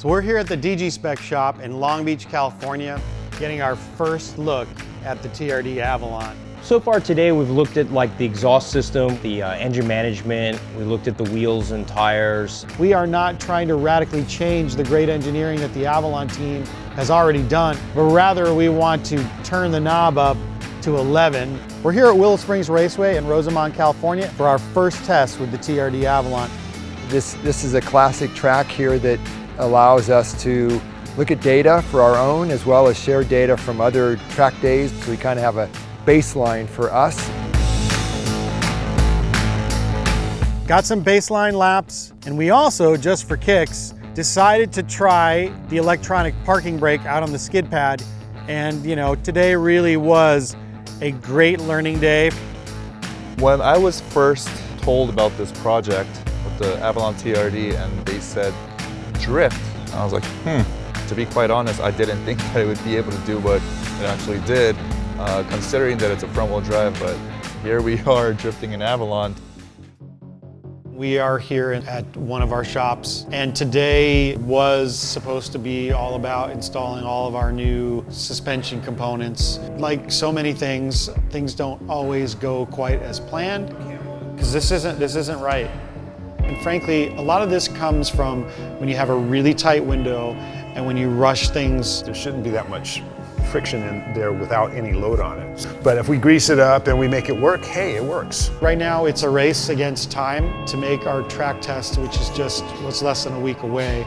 So we're here at the DG Spec shop in Long Beach, California, getting our first look at the TRD Avalon. So far today we've looked at like the exhaust system, the engine management, we looked at the wheels and tires. We are not trying to radically change the great engineering that the Avalon team has already done, but rather we want to turn the knob up to 11. We're here at Willow Springs Raceway in Rosamond, California for our first test with the TRD Avalon. This is a classic track here that allows us to look at data for our own as well as share data from other track days, so we kind of have a baseline for us. Got some baseline laps, and we also, just for kicks, decided to try the electronic parking brake out on the skid pad. And you know, today really was a great learning day. When I was first told about this project with the Avalon TRD and they said drift, I was like, To be quite honest, I didn't think that it would be able to do what it actually did, considering that it's a front-wheel drive, but here we are drifting an Avalon. We are here at one of our shops, and today was supposed to be all about installing all of our new suspension components. Like so many things, things don't always go quite as planned, because this isn't right. And frankly, a lot of this comes from when you have a really tight window and when you rush things. There shouldn't be that much friction in there without any load on it. But if we grease it up and we make it work, hey, it works. Right now, it's a race against time to make our track test, which is just what's less than a week away.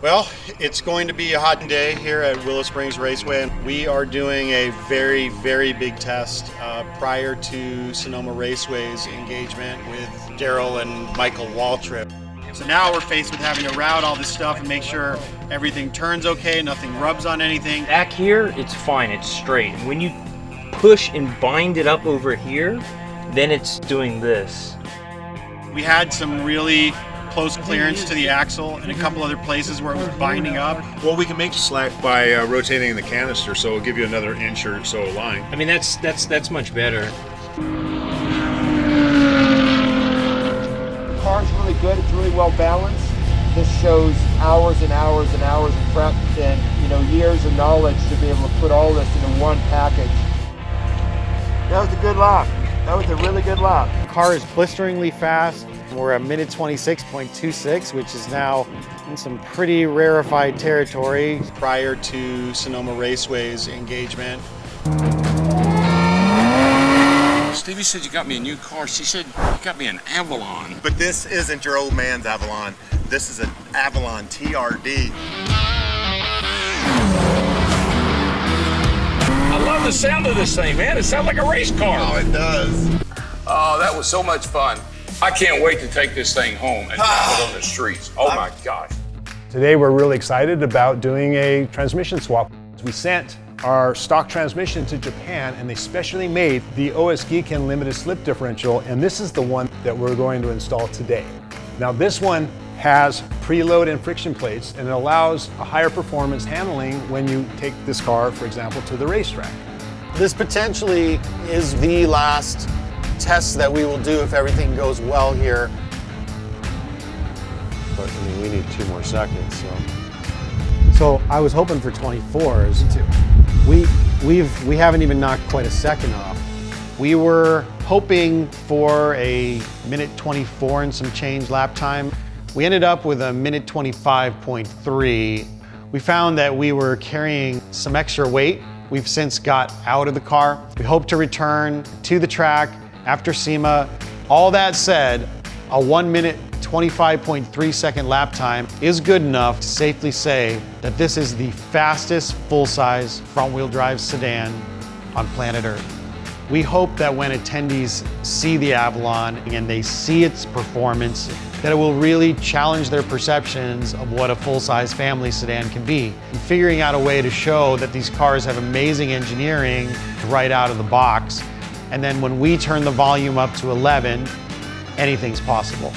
Well, it's going to be a hot day here at Willow Springs Raceway. We are doing a very, very big test prior to Sonoma Raceway's engagement with Daryl and Michael Waltrip. So now we're faced with having to route all this stuff and make sure everything turns okay, nothing rubs on anything. Back here, it's fine, it's straight. When you push and bind it up over here, then it's doing this. We had some really close clearance to the axle and a couple other places where it was binding up. Well, we can make slack by rotating the canister, so it'll give you another inch or so of line. I mean, that's much better. The car's really good, it's really well balanced. This shows hours and hours and hours of prep and years of knowledge to be able to put all this into one package. That was a good lap. That was a really good lap. The car is blisteringly fast. We're at minute 26.26, which is now in some pretty rarefied territory prior to Sonoma Raceway's engagement. Stevie said you got me a new car. She said you got me an Avalon. But this isn't your old man's Avalon. This is an Avalon TRD. I love the sound of this thing, man. It sounds like a race car. Oh, it does. Oh, that was so much fun. I can't wait to take this thing home and put it on the streets. Oh my gosh. Today we're really excited about doing a transmission swap. We sent our stock transmission to Japan and they specially made the OS Geekin limited slip differential, and this is the one that we're going to install today. Now this one has preload and friction plates, and it allows a higher performance handling when you take this car, for example, to the racetrack. This potentially is the last test that we will do if everything goes well here. But I mean, we need 2 more seconds, So I was hoping for 24s. We haven't even knocked quite a second off. We were hoping for a minute 24 and some change lap time. We ended up with a minute 25.3. We found that we were carrying some extra weight. We've since got out of the car. We hope to return to the track after SEMA. All that said, a 1 minute 25.3 second lap time is good enough to safely say that this is the fastest full-size front-wheel drive sedan on planet Earth. We hope that when attendees see the Avalon and they see its performance, that it will really challenge their perceptions of what a full-size family sedan can be. And figuring out a way to show that these cars have amazing engineering right out of the box. And then when we turn the volume up to 11, anything's possible.